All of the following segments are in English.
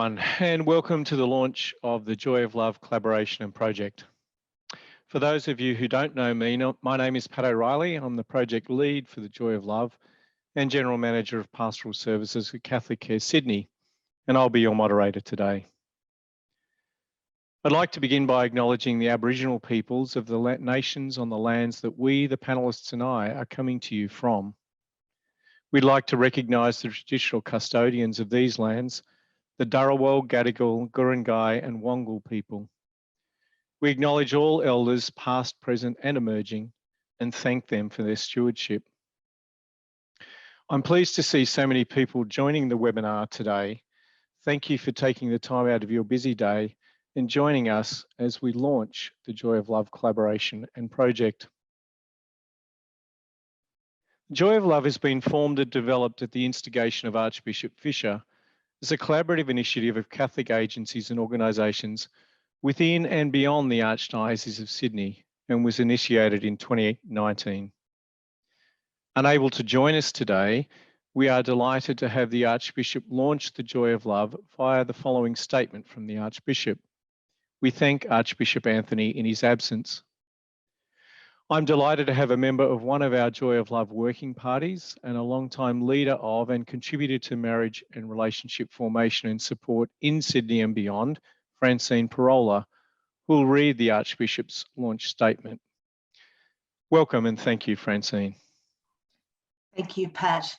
everyone, and welcome to the launch of the Joy of Love collaboration and project. For those of you who don't know me, my name is Pat O'Reilly. I'm the project lead for the Joy of Love and General Manager of Pastoral Services at Catholic Care Sydney, and I'll be your moderator today. I'd like to begin by acknowledging the Aboriginal peoples of the nations on the lands that we, the panellists and I, are coming to you from. We'd like to recognise the traditional custodians of these lands, the Dharawal, Gadigal, Gurungai and Wongal people. We acknowledge all elders past, present and emerging and thank them for their stewardship. I'm pleased to see so many people joining the webinar today. Thank you for taking the time out of your busy day and joining us as we launch the Joy of Love collaboration and project. Joy of Love has been formed and developed at the instigation of Archbishop Fisher as a collaborative initiative of Catholic agencies and organisations within and beyond the Archdiocese of Sydney and was initiated in 2019. Unable to join us today, we are delighted to have the Archbishop launch the Joy of Love via the following statement from the Archbishop. We thank Archbishop Anthony in his absence. I'm delighted to have a member of one of our Joy of Love working parties and a long-time leader of and contributor to marriage and relationship formation and support in Sydney and beyond, Francine Parola, who will read the Archbishop's launch statement. Welcome and thank you, Francine. Thank you, Pat.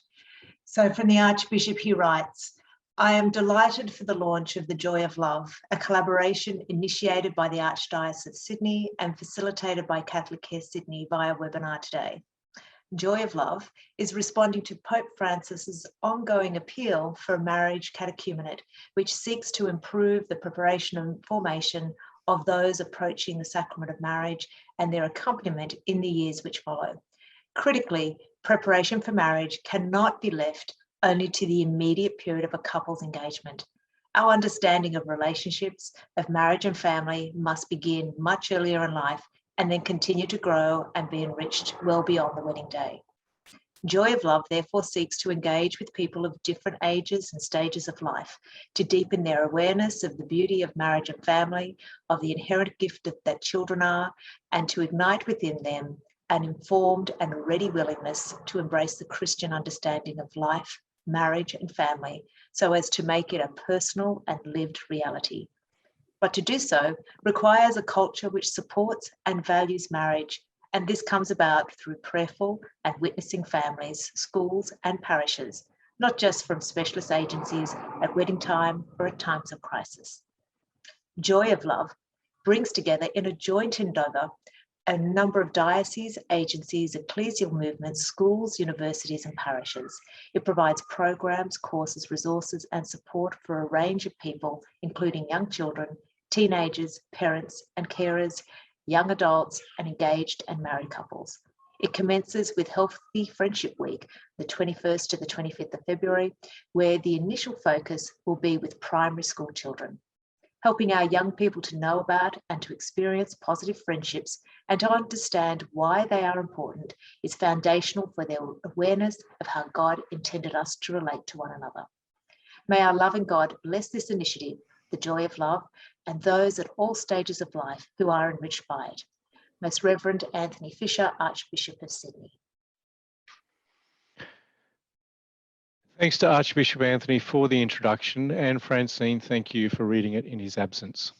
So from the Archbishop, he writes, I am delighted for the launch of the Joy of Love, a collaboration initiated by the Archdiocese of Sydney and facilitated by Catholic Care Sydney via webinar today. Joy of Love is responding to Pope Francis's ongoing appeal for a marriage catechumenate, which seeks to improve the preparation and formation of those approaching the sacrament of marriage and their accompaniment in the years which follow. Critically, preparation for marriage cannot be left only to the immediate period of a couple's engagement. Our understanding of relationships, of marriage and family must begin much earlier in life and then continue to grow and be enriched well beyond the wedding day. Joy of Love therefore seeks to engage with people of different ages and stages of life, to deepen their awareness of the beauty of marriage and family, of the inherent gift that children are, and to ignite within them an informed and ready willingness to embrace the Christian understanding of life, marriage and family, so as to make it a personal and lived reality. But to do so requires a culture which supports and values marriage, and this comes about through prayerful and witnessing families, schools and parishes, not just from specialist agencies at wedding time or at times of crisis. Joy of Love brings together in a joint endeavour a number of dioceses, agencies, ecclesial movements, schools, universities and parishes. It provides programs, courses, resources and support for a range of people, including young children, teenagers, parents and carers, young adults and engaged and married couples. It commences with Healthy Friendship Week, the 21st to the 25th of February, where the initial focus will be with primary school children. Helping our young people to know about and to experience positive friendships and to understand why they are important is foundational for their awareness of how God intended us to relate to one another. May our loving God bless this initiative, the Joy of Love, and those at all stages of life who are enriched by it. Most Reverend Anthony Fisher, Archbishop of Sydney. Thanks to Archbishop Anthony for the introduction, and Francine, thank you for reading it in his absence.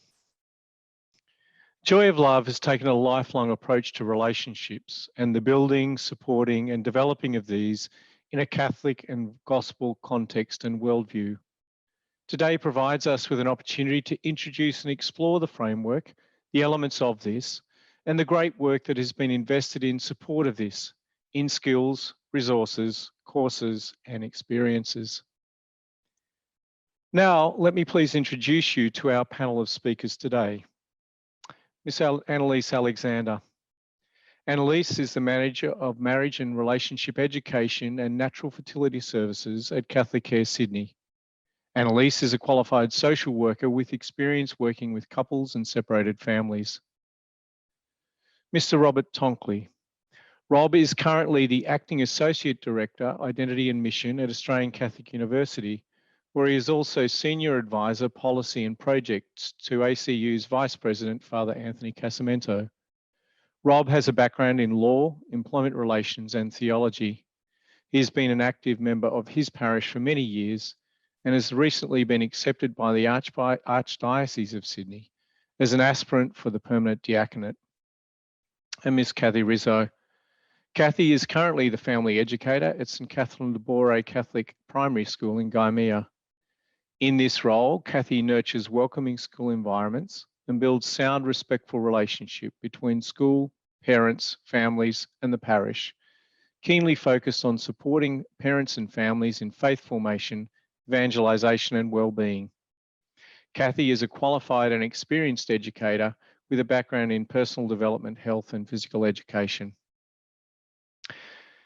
Joy of Love has taken a lifelong approach to relationships and the building, supporting and developing of these in a Catholic and gospel context and worldview. Today provides us with an opportunity to introduce and explore the framework, the elements of this, and the great work that has been invested in support of this, in skills, resources, courses, and experiences. Now, let me please introduce you to our panel of speakers today. Miss Annalise Alexander. Annalise is the Manager of Marriage and Relationship Education and Natural Fertility Services at Catholic Care Sydney. Annalise is a qualified social worker with experience working with couples and separated families. Mr. Robert Tonkley. Rob is currently the Acting Associate Director, Identity and Mission at Australian Catholic University, where he is also Senior Advisor, Policy and Projects to ACU's Vice President, Father Anthony Casamento. Rob has a background in law, employment relations and theology. He has been an active member of his parish for many years and has recently been accepted by the Archdiocese of Sydney as an aspirant for the permanent diaconate. And Miss Kathy Rizzo. Kathy is currently the family educator at St Catherine de Bore Catholic Primary School in Gaimea. In this role, Kathy nurtures welcoming school environments and builds sound, respectful relationship between school, parents, families, and the parish, keenly focused on supporting parents and families in faith formation, evangelisation, and well-being. Kathy is a qualified and experienced educator with a background in personal development, health, and physical education.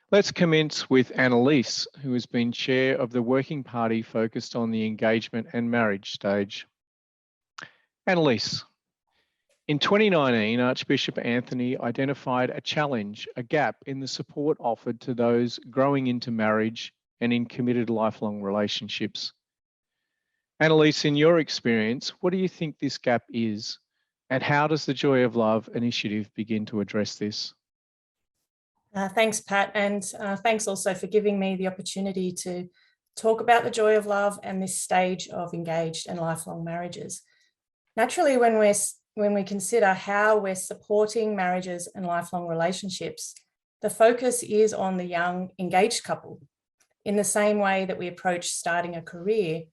Let's commence with Annalise, who has been chair of the working party focused on the engagement and marriage stage. Annalise, in 2019, Archbishop Anthony identified a challenge, a gap in the support offered to those growing into marriage and in committed lifelong relationships. Annalise, in your experience, what do you think this gap is, and how does the Joy of Love initiative begin to address this? Thanks, Pat, and thanks also for giving me the opportunity to talk about the joy of love and this stage of engaged and lifelong marriages. Naturally, when we consider how we're supporting marriages and lifelong relationships, the focus is on the young engaged couple. In the same way that we approach starting a career,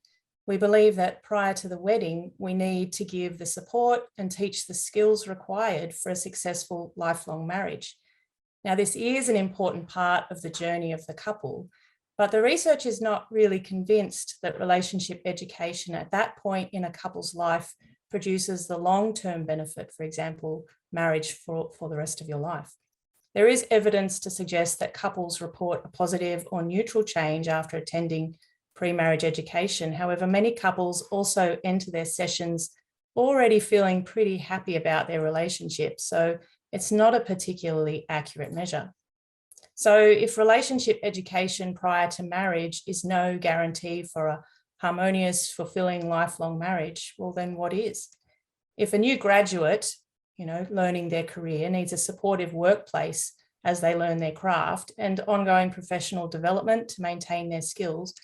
we believe that prior to the wedding, we need to give the support and teach the skills required for a successful lifelong marriage. Now, this is an important part of the journey of the couple, but the research is not really convinced that relationship education at that point in a couple's life produces the long-term benefit, for example, marriage for the rest of your life. There is evidence to suggest that couples report a positive or neutral change after attending pre-marriage education. However, many couples also enter their sessions already feeling pretty happy about their relationship. So it's not a particularly accurate measure. So if relationship education prior to marriage is no guarantee for a harmonious, fulfilling lifelong marriage, well, then what is? If a new graduate, learning their career needs a supportive workplace as they learn their craft and ongoing professional development to maintain their skills,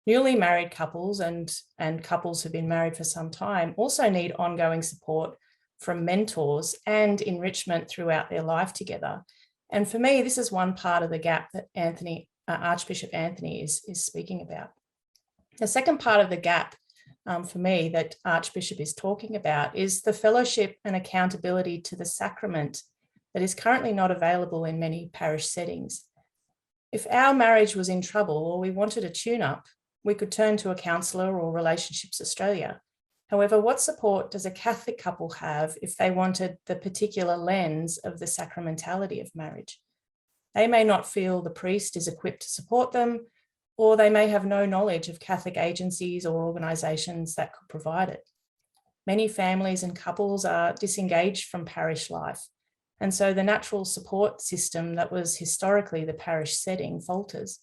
newly married couples and couples who've been married for some time also need ongoing support from mentors and enrichment throughout their life together. And for me, this is one part of the gap that Archbishop Anthony is speaking about. The second part of the gap for me that Archbishop is talking about is the fellowship and accountability to the sacrament that is currently not available in many parish settings. If our marriage was in trouble or we wanted a tune-up, we could turn to a counsellor or Relationships Australia. However, what support does a Catholic couple have if they wanted the particular lens of the sacramentality of marriage? They may not feel the priest is equipped to support them, or they may have no knowledge of Catholic agencies or organisations that could provide it. Many families and couples are disengaged from parish life, and so the natural support system that was historically the parish setting falters.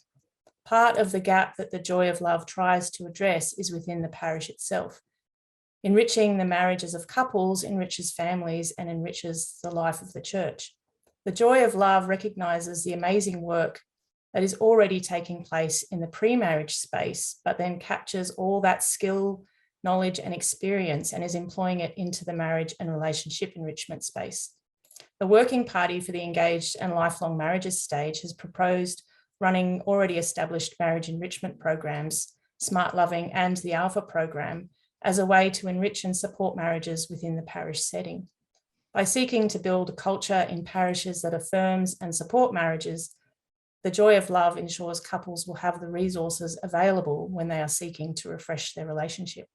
Part of the gap that the Joy of Love tries to address is within the parish itself. Enriching the marriages of couples enriches families and enriches the life of the church. The Joy of Love recognises the amazing work that is already taking place in the pre-marriage space, but then captures all that skill, knowledge and experience and is employing it into the marriage and relationship enrichment space. The Working Party for the Engaged and Lifelong Marriages stage has proposed running already established marriage enrichment programs, Smart Loving and the Alpha program, as a way to enrich and support marriages within the parish setting. By seeking to build a culture in parishes that affirms and support marriages, the Joy of Love ensures couples will have the resources available when they are seeking to refresh their relationship.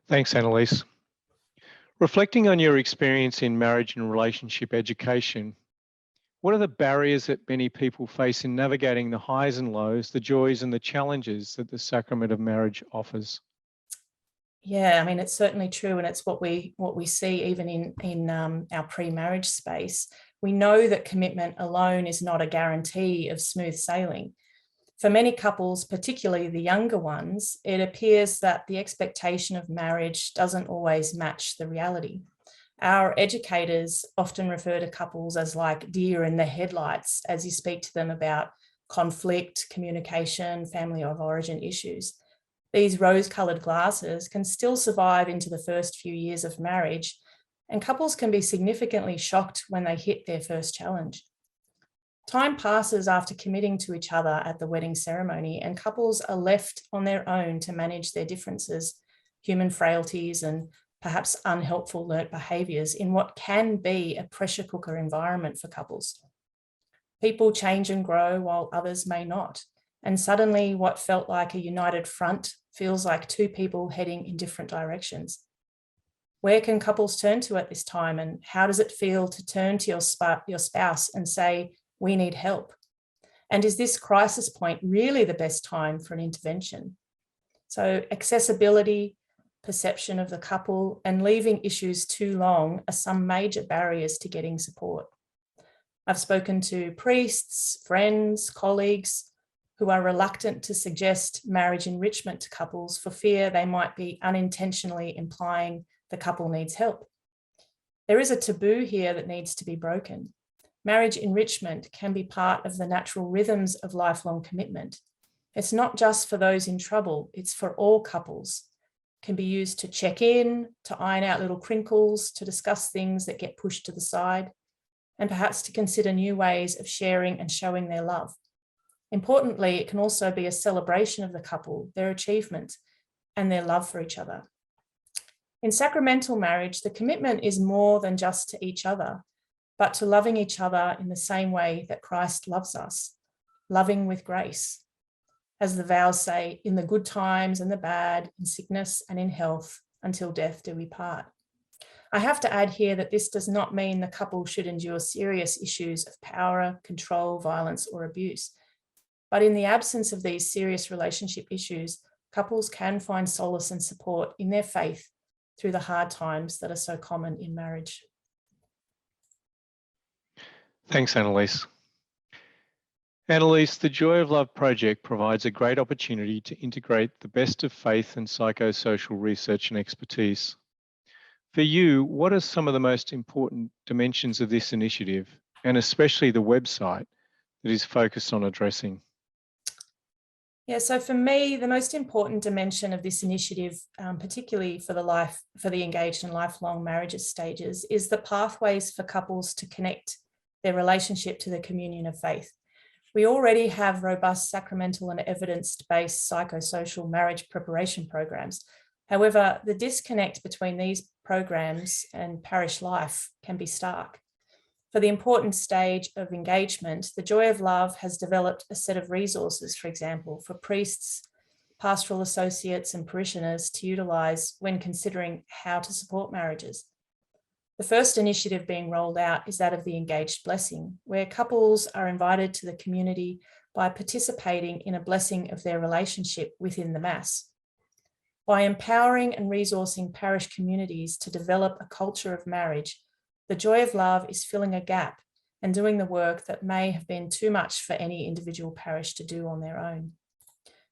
Thanks, Annalise. Reflecting on your experience in marriage and relationship education, what are the barriers that many people face in navigating the highs and lows, the joys and the challenges that the sacrament of marriage offers? Yeah, I mean, it's certainly true, and it's what we see even in our pre-marriage space. We know that commitment alone is not a guarantee of smooth sailing. For many couples, particularly the younger ones, it appears that the expectation of marriage doesn't always match the reality. Our educators often refer to couples as like deer in the headlights as you speak to them about conflict, communication, family of origin issues. These rose-coloured glasses can still survive into the first few years of marriage, and couples can be significantly shocked when they hit their first challenge. Time passes after committing to each other at the wedding ceremony, and couples are left on their own to manage their differences, human frailties, and perhaps unhelpful learnt behaviours in what can be a pressure cooker environment for couples. People change and grow while others may not. And suddenly what felt like a united front feels like two people heading in different directions. Where can couples turn to at this time, and how does it feel to turn to your spouse and say, we need help? And is this crisis point really the best time for an intervention? So accessibility, perception of the couple, and leaving issues too long are some major barriers to getting support. I've spoken to priests, friends, colleagues who are reluctant to suggest marriage enrichment to couples for fear they might be unintentionally implying the couple needs help. There is a taboo here that needs to be broken. Marriage enrichment can be part of the natural rhythms of lifelong commitment. It's not just for those in trouble, it's for all couples. It can be used to check in, to iron out little crinkles, to discuss things that get pushed to the side, and perhaps to consider new ways of sharing and showing their love. Importantly, it can also be a celebration of the couple, their achievement, and their love for each other. In sacramental marriage, the commitment is more than just to each other, but to loving each other in the same way that Christ loves us, loving with grace. As the vows say, in the good times and the bad, in sickness and in health, until death do we part. I have to add here that this does not mean the couple should endure serious issues of power, control, violence, or abuse. But in the absence of these serious relationship issues, couples can find solace and support in their faith through the hard times that are so common in marriage. Thanks, Annalise. Annalise, the Joy of Love project provides a great opportunity to integrate the best of faith and psychosocial research and expertise. For you, what are some of the most important dimensions of this initiative, and especially the website that is focused on addressing? Yeah, so for me, the most important dimension of this initiative, particularly for the engaged and lifelong marriages stages, is the pathways for couples to connect their relationship to the communion of faith. We already have robust sacramental and evidence-based psychosocial marriage preparation programs. However, the disconnect between these programs and parish life can be stark. For the important stage of engagement, the Joy of Love has developed a set of resources, for example, for priests, pastoral associates, and parishioners to utilise when considering how to support marriages. The first initiative being rolled out is that of the Engaged Blessing, where couples are invited to the community by participating in a blessing of their relationship within the Mass. By empowering and resourcing parish communities to develop a culture of marriage, the Joy of Love is filling a gap and doing the work that may have been too much for any individual parish to do on their own.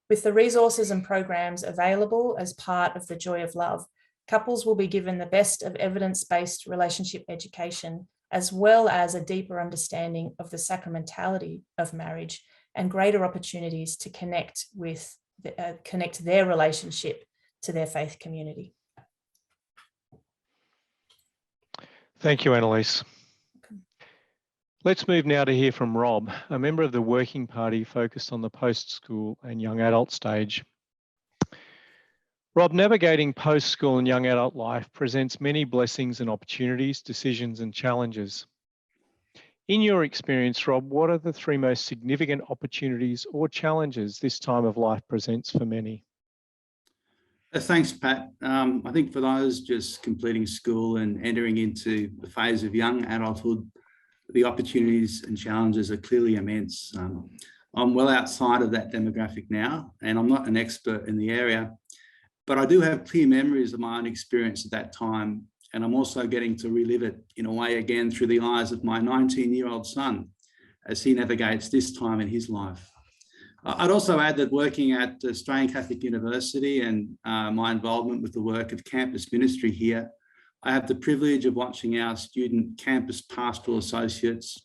With the resources and programs available as part of the Joy of Love, couples will be given the best of evidence-based relationship education, as well as a deeper understanding of the sacramentality of marriage and greater opportunities to connect their relationship to their faith community. Thank you, Annalise. Let's move now to hear from Rob, a member of the Working Party focused on the post-school and young adult stage. Rob, navigating post-school and young adult life presents many blessings and opportunities, decisions and challenges. In your experience, Rob, what are the three most significant opportunities or challenges this time of life presents for many? Thanks, Pat. I think for those just completing school and entering into the phase of young adulthood, the opportunities and challenges are clearly immense. I'm well outside of that demographic now, and I'm not an expert in the area, but I do have clear memories of my own experience at that time, and I'm also getting to relive it in a way again through the eyes of my 19-year-old son as he navigates this time in his life. I'd also add that working at Australian Catholic University and my involvement with the work of campus ministry here, I have the privilege of watching our student campus pastoral associates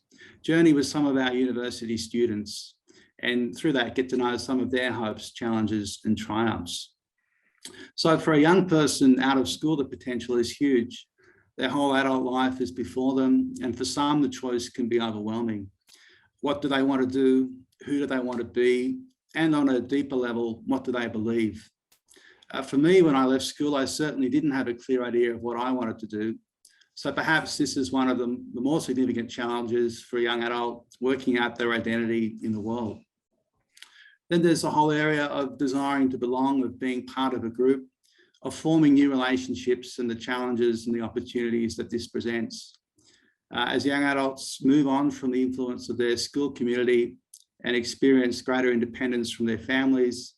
journey with some of our university students, and through that get to know some of their hopes, challenges and triumphs. So for a young person out of school, the potential is huge. Their whole adult life is before them, and for some the choice can be overwhelming. What do they want to do? Who do they want to be? And on a deeper level, what do they believe? For me, when I left school, I certainly didn't have a clear idea of what I wanted to do. So perhaps this is one of the more significant challenges for a young adult working out their identity in the world. Then there's the whole area of desiring to belong, of being part of a group, of forming new relationships and the challenges and the opportunities that this presents. As young adults move on from the influence of their school community and experience greater independence from their families,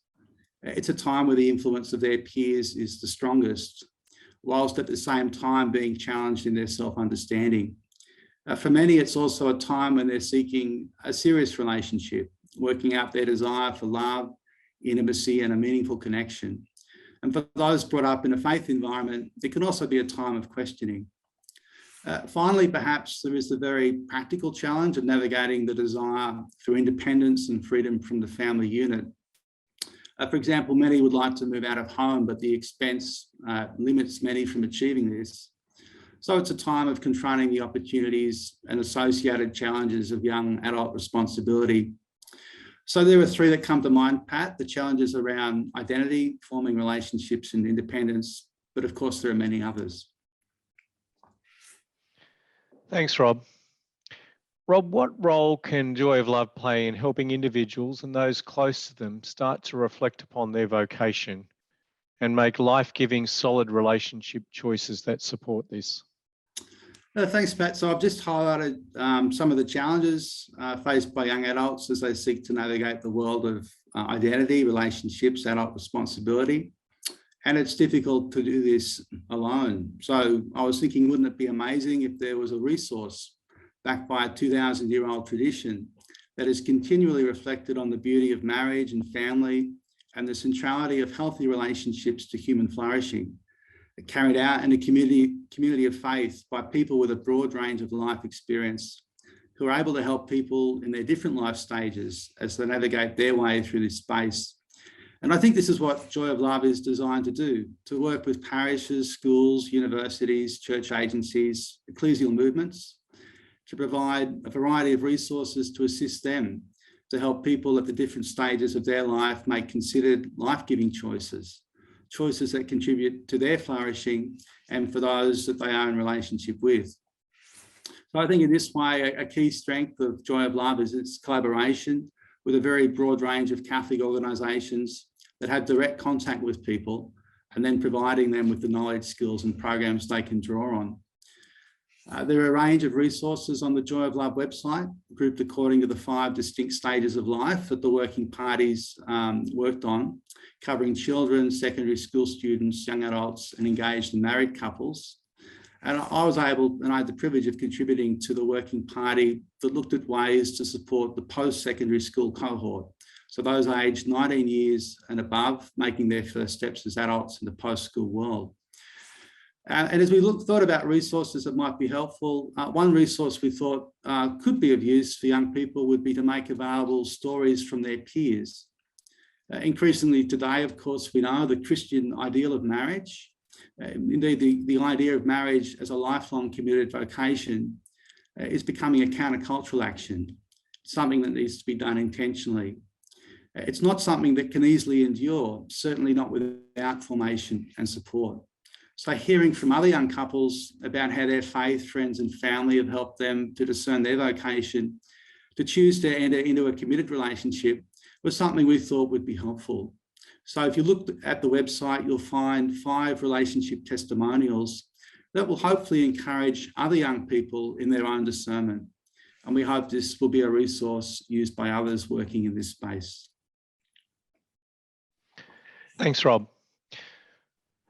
it's a time where the influence of their peers is the strongest, whilst at the same time being challenged in their self-understanding. For many, it's also a time when they're seeking a serious relationship, working out their desire for love, intimacy, and a meaningful connection. And for those brought up in a faith environment, it can also be a time of questioning. Finally, perhaps there is the very practical challenge of navigating the desire for independence and freedom from the family unit. For example, many would like to move out of home, but the expense limits many from achieving this. So it's a time of confronting the opportunities and associated challenges of young adult responsibility. So there are three that come to mind, Pat: the challenges around identity, forming relationships and independence, but of course there are many others. Thanks, Rob. Rob, what role can Joy of Love play in helping individuals and those close to them start to reflect upon their vocation and make life-giving, solid relationship choices that support this? Thanks, Pat. So I've just highlighted some of the challenges faced by young adults as they seek to navigate the world of identity, relationships, adult responsibility. And it's difficult to do this alone. So I was thinking, wouldn't it be amazing if there was a resource backed by a 2,000-year-old tradition that is continually reflected on the beauty of marriage and family and the centrality of healthy relationships to human flourishing, carried out in a community of faith by people with a broad range of life experience who are able to help people in their different life stages as they navigate their way through this space. And I think this is what Joy of Love is designed to do, to work with parishes, schools, universities, church agencies, ecclesial movements, to provide a variety of resources to assist them, to help people at the different stages of their life make considered life-giving choices that contribute to their flourishing and for those that they are in relationship with. So I think in this way, a key strength of Joy of Love is its collaboration with a very broad range of Catholic organisations that have direct contact with people, and then providing them with the knowledge, skills and programs they can draw on. There are a range of resources on the Joy of Love website, grouped according to the 5 distinct stages of life that the working parties worked on, covering children, secondary school students, young adults and engaged and married couples. And I was able, and I had the privilege of contributing to the working party that looked at ways to support the post-secondary school cohort. So those aged 19 years and above, making their first steps as adults in the post-school world. And as we thought about resources that might be helpful, one resource we thought could be of use for young people would be to make available stories from their peers. Increasingly today, of course, we know the Christian ideal of marriage, indeed the idea of marriage as a lifelong committed vocation, is becoming a countercultural action, something that needs to be done intentionally. It's not something that can easily endure, certainly not without formation and support. So hearing from other young couples about how their faith, friends and family have helped them to discern their vocation, to choose to enter into a committed relationship, was something we thought would be helpful. So if you look at the website, you'll find 5 relationship testimonials that will hopefully encourage other young people in their own discernment. And we hope this will be a resource used by others working in this space. Thanks, Rob.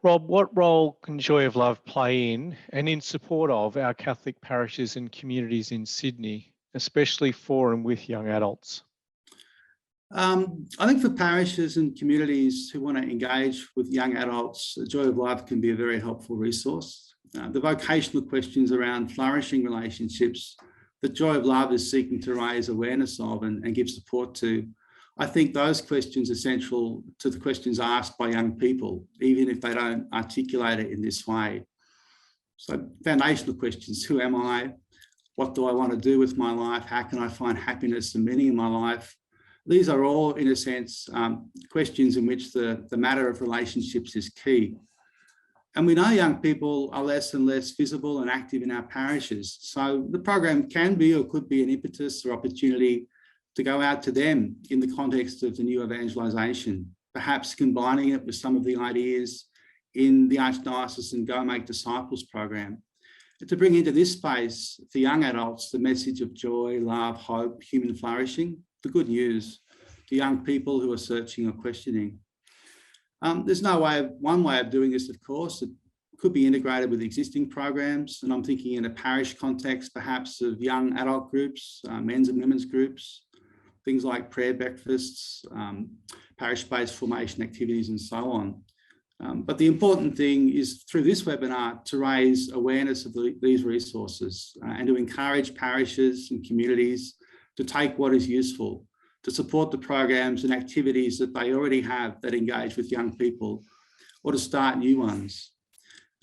Rob, what role can Joy of Love play in and in support of our Catholic parishes and communities in Sydney, especially for and with young adults? I think for parishes and communities who want to engage with young adults, the Joy of Love can be a very helpful resource. The vocational questions around flourishing relationships that Joy of Love is seeking to raise awareness of and give support to, I think those questions are central to the questions asked by young people, even if they don't articulate it in this way. So foundational questions: who am I? What do I want to do with my life? How can I find happiness and meaning in my life? These are all, in a sense, questions in which the matter of relationships is key. And we know young people are less and less visible and active in our parishes. So the program can be or could be an impetus or opportunity to go out to them in the context of the new evangelisation, perhaps combining it with some of the ideas in the Archdiocesan Go Make Disciples program, to bring into this space for young adults the message of joy, love, hope, human flourishing, the good news to young people who are searching or questioning. There's one way of doing this, of course. It could be integrated with existing programs, and I'm thinking in a parish context, perhaps of young adult groups, men's and women's groups, things like prayer breakfasts, parish-based formation activities, and so on. But the important thing is through this webinar to raise awareness of these resources and to encourage parishes and communities to take what is useful, to support the programs and activities that they already have that engage with young people, or to start new ones.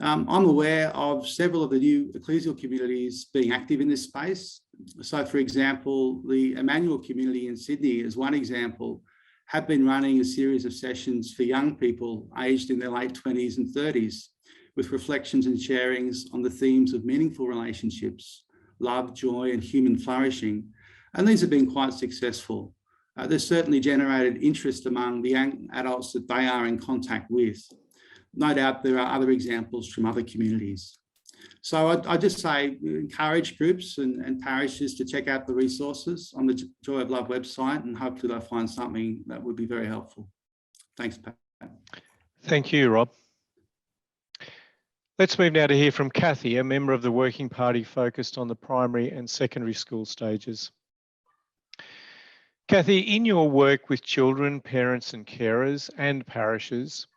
I'm aware of several of the new ecclesial communities being active in this space. So, for example, the Emmanuel community in Sydney, as one example, have been running a series of sessions for young people aged in their late 20s and 30s, with reflections and sharings on the themes of meaningful relationships, love, joy, and human flourishing. And these have been quite successful. They've certainly generated interest among the young adults that they are in contact with. No doubt there are other examples from other communities. So I just say encourage groups and parishes to check out the resources on the Joy of Love website, and hopefully they'll find something that would be very helpful. Thanks, Pat. Thank you, Rob. Let's move now to hear from Kathy, a member of the Working Party focused on the primary and secondary school stages. Kathy, in your work with children, parents and carers and parishes,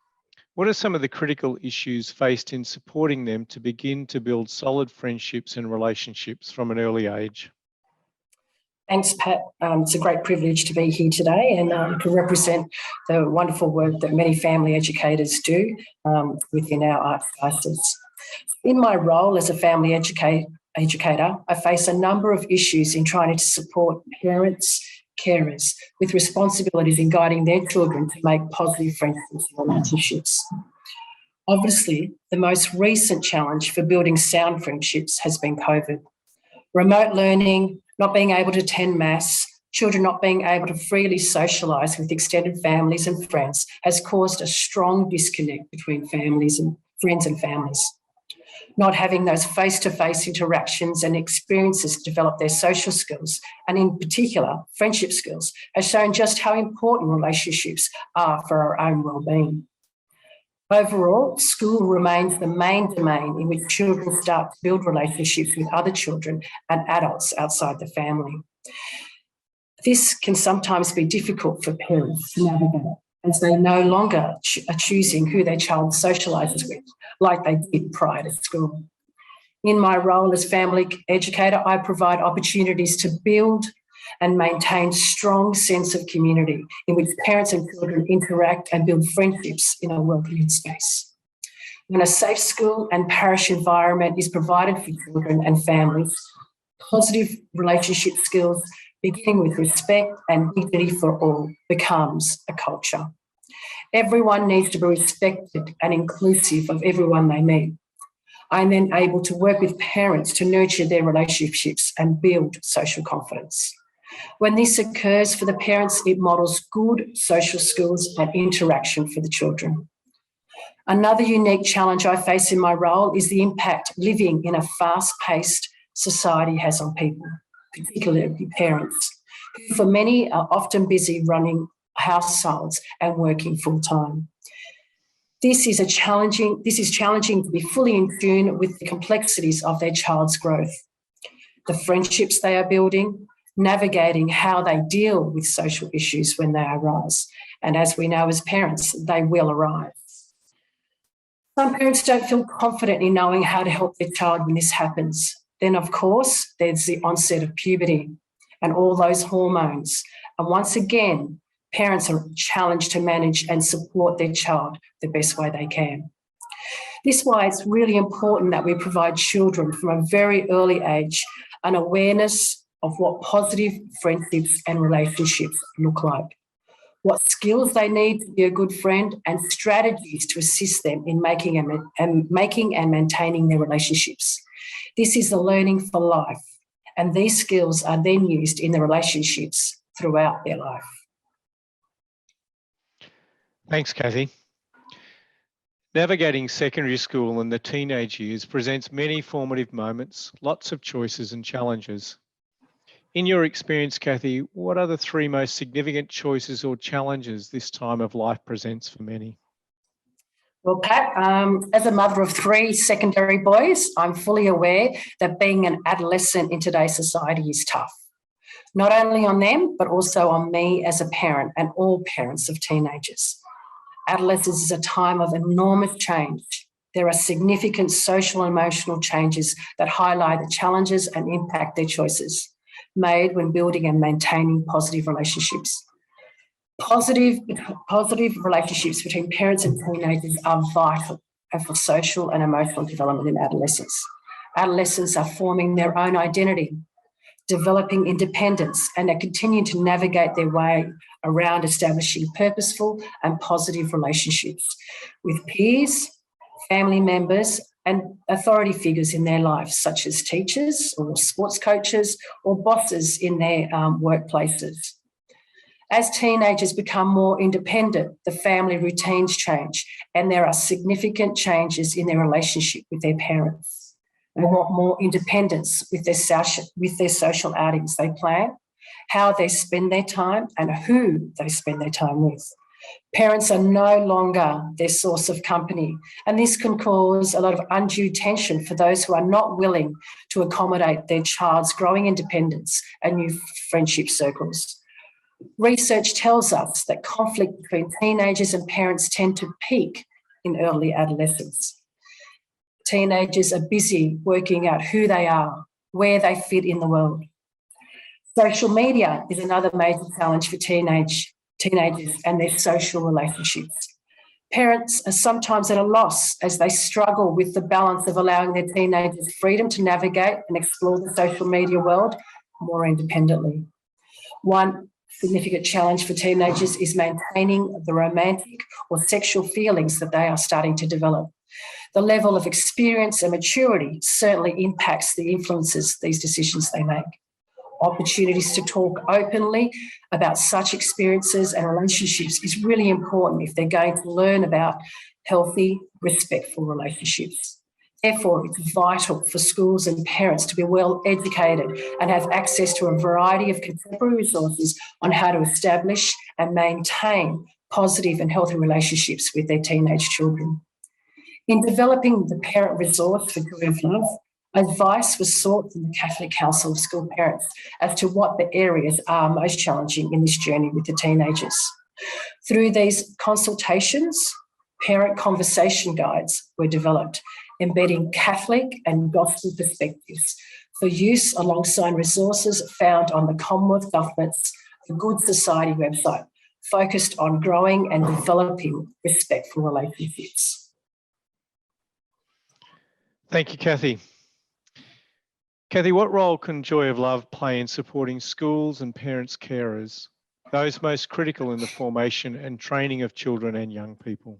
what are some of the critical issues faced in supporting them to begin to build solid friendships and relationships from an early age? Thanks, Pat. It's a great privilege to be here today and to represent the wonderful work that many family educators do within our archdiocese. In my role as a family educator, I face a number of issues in trying to support parents, carers with responsibilities in guiding their children to make positive friendships and relationships. Obviously, the most recent challenge for building sound friendships has been COVID. Remote learning, not being able to attend Mass, children not being able to freely socialise with extended families and friends has caused a strong disconnect between families and friends and families. Not having those face-to-face interactions and experiences to develop their social skills, and in particular, friendship skills, has shown just how important relationships are for our own well-being. Overall, school remains the main domain in which children start to build relationships with other children and adults outside the family. This can sometimes be difficult for parents to navigate, as they no longer are choosing who their child socialises with, like they did prior to school. In my role as family educator, I provide opportunities to build and maintain strong sense of community in which parents and children interact and build friendships in a welcoming space. When a safe school and parish environment is provided for children and families, positive relationship skills, beginning with respect and dignity for all, becomes a culture. Everyone needs to be respected and inclusive of everyone they meet. I'm then able to work with parents to nurture their relationships and build social confidence. When this occurs for the parents, it models good social skills and interaction for the children. Another unique challenge I face in my role is the impact living in a fast-paced society has on people, particularly parents, who for many are often busy running households and working full-time. This is challenging to be fully in tune with the complexities of their child's growth, the friendships they are building, navigating how they deal with social issues when they arise. And as we know as parents, they will arise. Some parents don't feel confident in knowing how to help their child when this happens. Then, of course, there's the onset of puberty and all those hormones. And once again, parents are challenged to manage and support their child the best way they can. This is why it's really important that we provide children from a very early age an awareness of what positive friendships and relationships look like, what skills they need to be a good friend, and strategies to assist them in making and maintaining their relationships. This is the learning for life, and these skills are then used in the relationships throughout their life. Thanks, Kathy. Navigating secondary school and the teenage years presents many formative moments, lots of choices and challenges. In your experience, Kathy, what are the three most significant choices or challenges this time of life presents for many? Well, Pat, as a mother of three secondary boys, I'm fully aware that being an adolescent in today's society is tough, not only on them, but also on me as a parent and all parents of teenagers. Adolescence is a time of enormous change. There are significant social and emotional changes that highlight the challenges and impact their choices made when building and maintaining positive relationships. Positive relationships between parents and teenagers are vital for social and emotional development in adolescence. Adolescents are forming their own identity, developing independence, and are continuing to navigate their way around establishing purposeful and positive relationships with peers, family members, and authority figures in their lives, such as teachers or sports coaches or bosses in their workplaces. As teenagers become more independent, the family routines change, and there are significant changes in their relationship with their parents. They want more independence with their social outings they plan, how they spend their time, and who they spend their time with. Parents are no longer their source of company, and this can cause a lot of undue tension for those who are not willing to accommodate their child's growing independence and new friendship circles. Research tells us that conflict between teenagers and parents tend to peak in early adolescence. Teenagers are busy working out who they are, where they fit in the world. Social media is another major challenge for teenagers and their social relationships. Parents are sometimes at a loss as they struggle with the balance of allowing their teenagers freedom to navigate and explore the social media world more independently. One significant challenge for teenagers is maintaining the romantic or sexual feelings that they are starting to develop. The level of experience and maturity certainly impacts the influences these decisions they make. Opportunities to talk openly about such experiences and relationships is really important if they're going to learn about healthy, respectful relationships. Therefore, it's vital for schools and parents to be well educated and have access to a variety of contemporary resources on how to establish and maintain positive and healthy relationships with their teenage children. In developing the parent resource for Joy of Love, advice was sought from the Catholic Council of School Parents as to what the areas are most challenging in this journey with the teenagers. Through these consultations, parent conversation guides were developed, embedding Catholic and gospel perspectives for use alongside resources found on the Commonwealth Government's Good Society website, focused on growing and developing respectful relationships. Thank you, Kathy. Kathy, what role can Joy of Love play in supporting schools and parents' carers, those most critical in the formation and training of children and young people?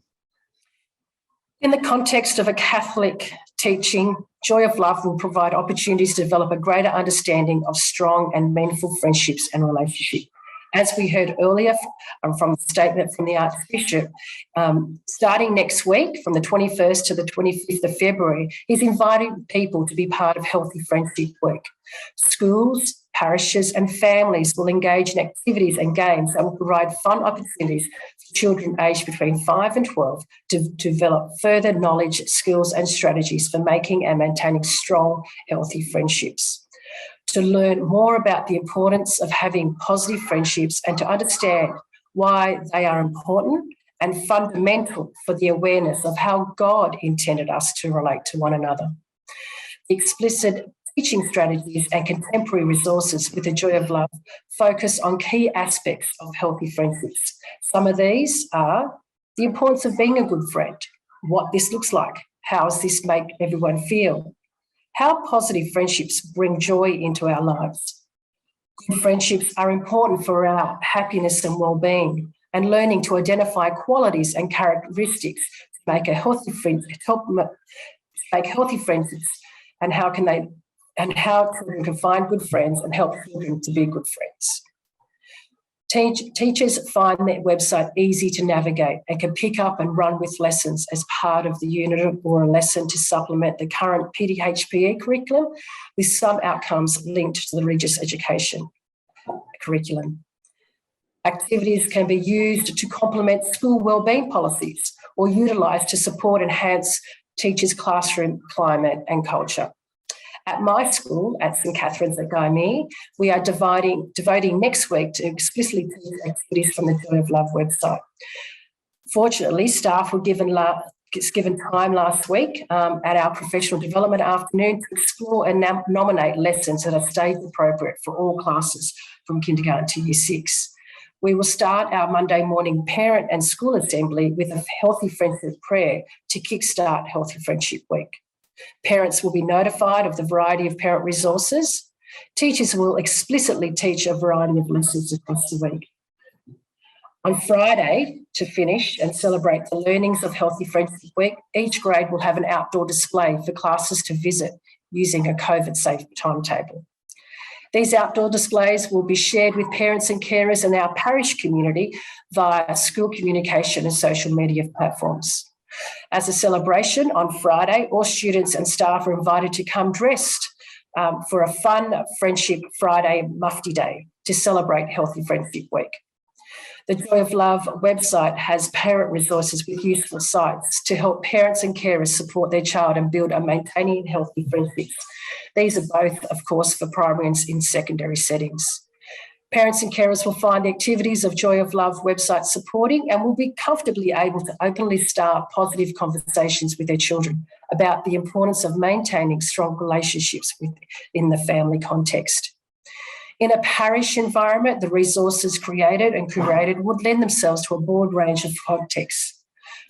In the context of a Catholic teaching, Joy of Love will provide opportunities to develop a greater understanding of strong and meaningful friendships and relationships. As we heard earlier from a statement from the Archbishop, starting next week from the 21st to the 25th of February, he's inviting people to be part of healthy friendship work. Schools, parishes and families will engage in activities and games that will provide fun opportunities for children aged between 5 and 12 to develop further knowledge, skills and strategies for making and maintaining strong, healthy friendships. to learn more about the importance of having positive friendships and to understand why they are important and fundamental for the awareness of how God intended us to relate to one another. Explicit teaching strategies and contemporary resources with the Joy of Love focus on key aspects of healthy friendships. Some of these are the importance of being a good friend, what this looks like, how does this make everyone feel, how positive friendships bring joy into our lives. Good friendships are important for our happiness and well-being, and learning to identify qualities and characteristics to make a healthy friend, help make healthy friendships, and how children can find good friends and help children to be good friends. Teachers find their website easy to navigate and can pick up and run with lessons as part of the unit or a lesson to supplement the current PDHPE curriculum, with some outcomes linked to the Regis education curriculum. Activities can be used to complement school wellbeing policies or utilised to support and enhance teachers' classroom climate and culture. At my school, at St Catherine's at Gymea, we are devoting next week to explicitly teach activities from the Joy of Love website. Fortunately, staff were given time last week at our professional development afternoon to explore and nominate lessons that are stage appropriate for all classes from kindergarten to year 6. We will start our Monday morning parent and school assembly with a Healthy Friendship prayer to kickstart Healthy Friendship Week. Parents will be notified of the variety of parent resources. Teachers will explicitly teach a variety of lessons across the week. On Friday, to finish and celebrate the learnings of Healthy Friendship Week, each grade will have an outdoor display for classes to visit using a COVID-safe timetable. These outdoor displays will be shared with parents and carers in our parish community via school communication and social media platforms. As a celebration on Friday, all students and staff are invited to come dressed for a fun Friendship Friday Mufti Day to celebrate Healthy Friendship Week. The Joy of Love website has parent resources with useful sites to help parents and carers support their child and build and maintaining healthy friendships. These are both, of course, for primary and in secondary settings. Parents and carers will find the activities of Joy of Love website supporting and will be comfortably able to openly start positive conversations with their children about the importance of maintaining strong relationships in the family context. In a parish environment, the resources created and curated would lend themselves to a broad range of contexts.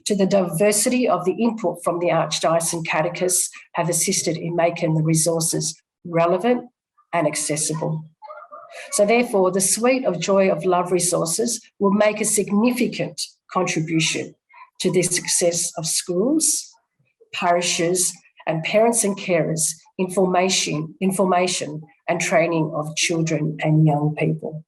To the diversity of the input from the Archdiocesan catechists have assisted in making the resources relevant and accessible. So therefore, the suite of Joy of Love resources will make a significant contribution to the success of schools, parishes, and parents and carers, information and training of children and young people.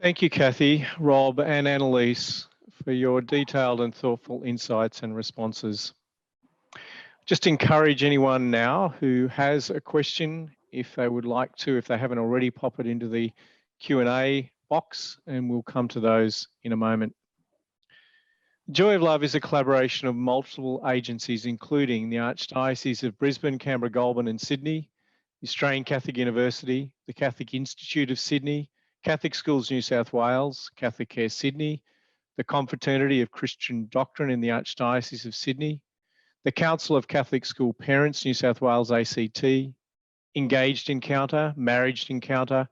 Thank you, Kathy, Rob, and Annalise for your detailed and thoughtful insights and responses. Just encourage anyone now who has a question, if they would like to, if they haven't already, pop it into the Q&A box, and we'll come to those in a moment. Joy of Love is a collaboration of multiple agencies, including the Archdiocese of Brisbane, Canberra, Goulburn and Sydney, the Australian Catholic University, the Catholic Institute of Sydney, Catholic Schools New South Wales, Catholic Care Sydney, the Confraternity of Christian Doctrine in the Archdiocese of Sydney, the Council of Catholic School Parents New South Wales ACT, Engaged Encounter, Marriage Encounter,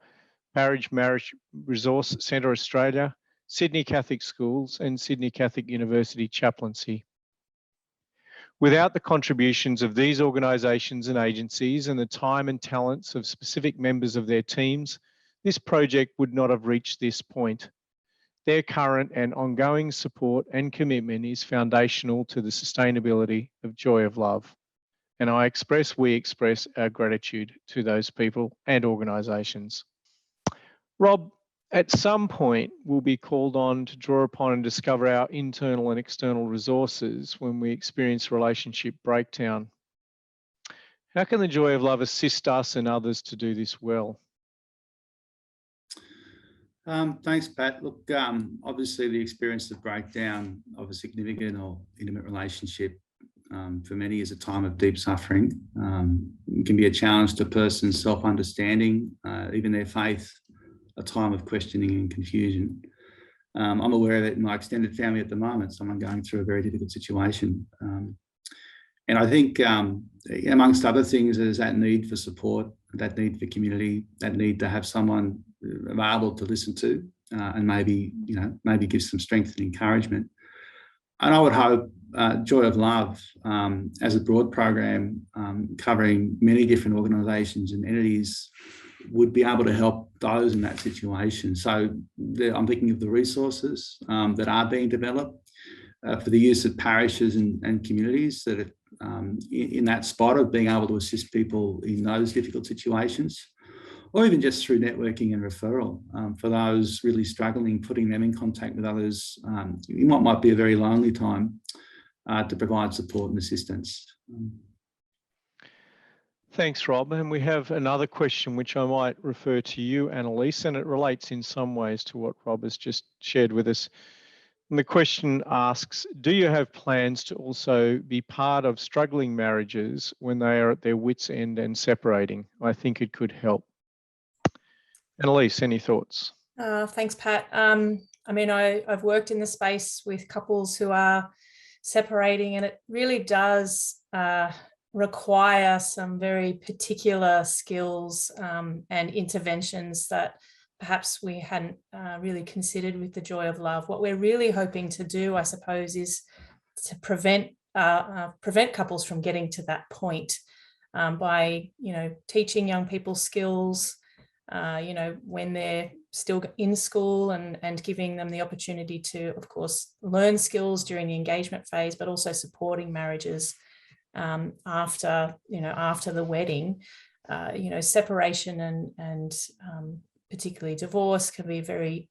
Parish Marriage Resource Centre Australia, Sydney Catholic Schools and Sydney Catholic University Chaplaincy. Without the contributions of these organisations and agencies and the time and talents of specific members of their teams, this project would not have reached this point. Their current and ongoing support and commitment is foundational to the sustainability of Joy of Love. And we express our gratitude to those people and organisations. Rob, at some point, we'll be called on to draw upon and discover our internal and external resources when we experience relationship breakdown. How can the Joy of Love assist us and others to do this well? Thanks, Pat. Look, obviously the experience of breakdown of a significant or intimate relationship for many is a time of deep suffering. It can be a challenge to a person's self-understanding, even their faith, a time of questioning and confusion. I'm aware of it in my extended family at the moment, someone going through a very difficult situation. And I think amongst other things, there's that need for support, that need for community, that need to have someone available to listen to and maybe give some strength and encouragement. And I would hope Joy of Love, as a broad program covering many different organisations and entities, would be able to help those in that situation. So I'm thinking of the resources that are being developed for the use of parishes and communities that are in that spot of being able to assist people in those difficult situations, or even just through networking and referral for those really struggling, putting them in contact with others in what might be a very lonely time to provide support and assistance. Thanks, Rob. And we have another question which I might refer to you, Annalise, and it relates in some ways to what Rob has just shared with us. And the question asks, do you have plans to also be part of struggling marriages when they are at their wits' end and separating? I think it could help. Annalise, any thoughts? Thanks, Pat. I mean, I've worked in the space with couples who are separating, and it really does require some very particular skills and interventions that perhaps we hadn't really considered with the Joy of Love. What we're really hoping to do, I suppose, is to prevent couples from getting to that point by, teaching young people skills, when they're still in school and giving them the opportunity to, of course, learn skills during the engagement phase, but also supporting marriages after the wedding. Separation and particularly divorce can be a very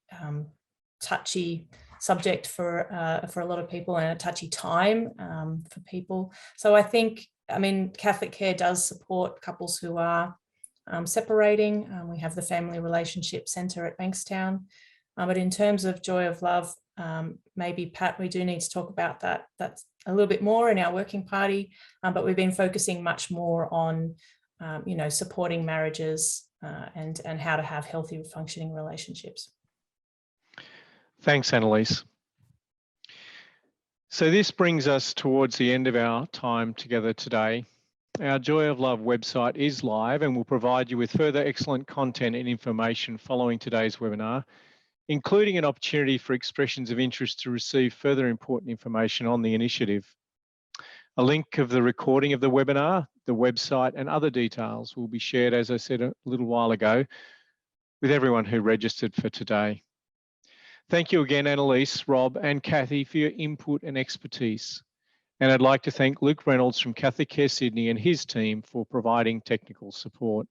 touchy subject for a lot of people, and a touchy time for people. So I think, Catholic Care does support couples who are separating. We have the Family Relationship Centre at Bankstown. But in terms of Joy of Love, maybe, Pat, we do need to talk about that. That's a little bit more in our working party, but we've been focusing much more on, supporting marriages and how to have healthy, functioning relationships. Thanks, Annalise. So this brings us towards the end of our time together today. Our Joy of Love website is live and will provide you with further excellent content and information following today's webinar, including an opportunity for expressions of interest to receive further important information on the initiative. A link of the recording of the webinar, the website, and other details will be shared, as I said a little while ago, with everyone who registered for today. Thank you again, Annalise, Rob, and Kathy for your input and expertise. And I'd like to thank Luke Reynolds from Catholic Care Sydney and his team for providing technical support.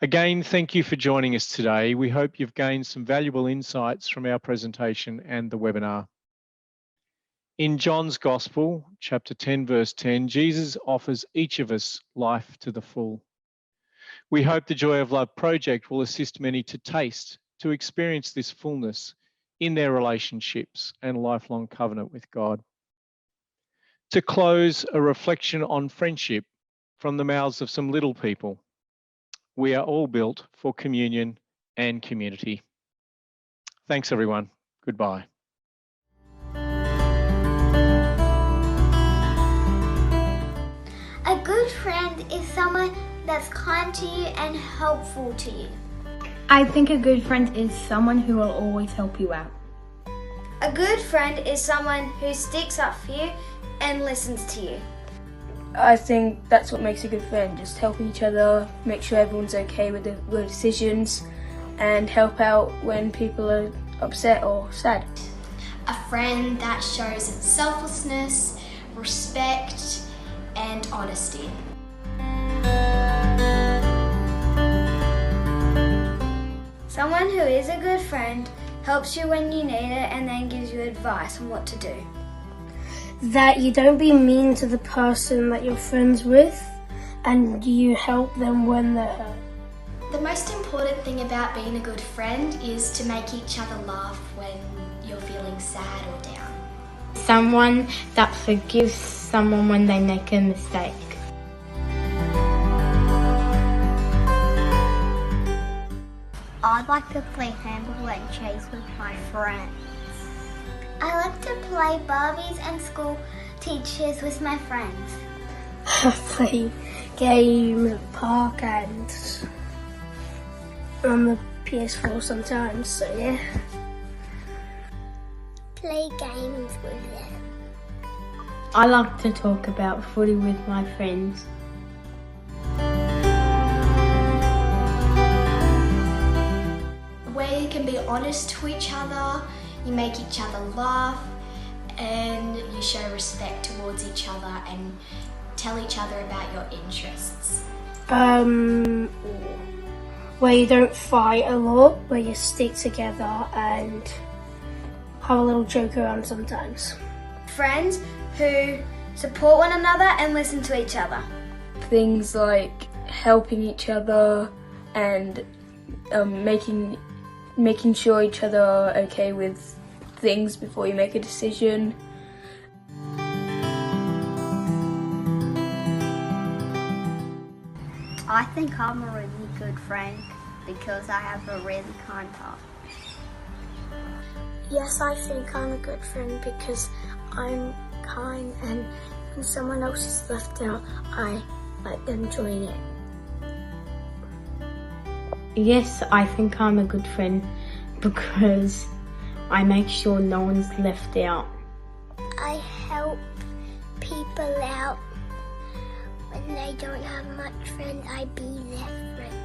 Again, thank you for joining us today. We hope you've gained some valuable insights from our presentation and the webinar. In John's Gospel, chapter 10, verse 10, Jesus offers each of us life to the full. We hope the Joy of Love project will assist many to taste, to experience this fullness in their relationships and lifelong covenant with God. To close, a reflection on friendship from the mouths of some little people. We are all built for communion and community. Thanks, everyone. Goodbye. A good friend is someone that's kind to you and helpful to you. I think a good friend is someone who will always help you out. A good friend is someone who sticks up for you and listens to you. I think that's what makes a good friend, just helping each other, make sure everyone's okay with the decisions, and help out when people are upset or sad. A friend that shows selflessness, respect, and honesty. Someone who is a good friend helps you when you need it and then gives you advice on what to do. That you don't be mean to the person that you're friends with, and you help them when they're hurt. The most important thing about being a good friend is to make each other laugh when you're feeling sad or down. Someone that forgives someone when they make a mistake. I'd like to play handball and chase with my friends. I like to play Barbies and school teachers with my friends. I play game at the park and on the PS4 sometimes, so yeah. Play games with them. I like to talk about footy with my friends. Where you can be honest to each other, you make each other laugh, and you show respect towards each other and tell each other about your interests. Where you don't fight a lot, where you stick together and have a little joke around sometimes. Friends who support one another and listen to each other. Things like helping each other and making sure each other are okay with things before you make a decision. I think I'm a really good friend because I have a really kind heart. Yes, I think I'm a good friend because I'm kind, and when someone else is left out, I let them join it. Yes, I think I'm a good friend because I make sure no one's left out. I help people out when they don't have much friends. I be their friend.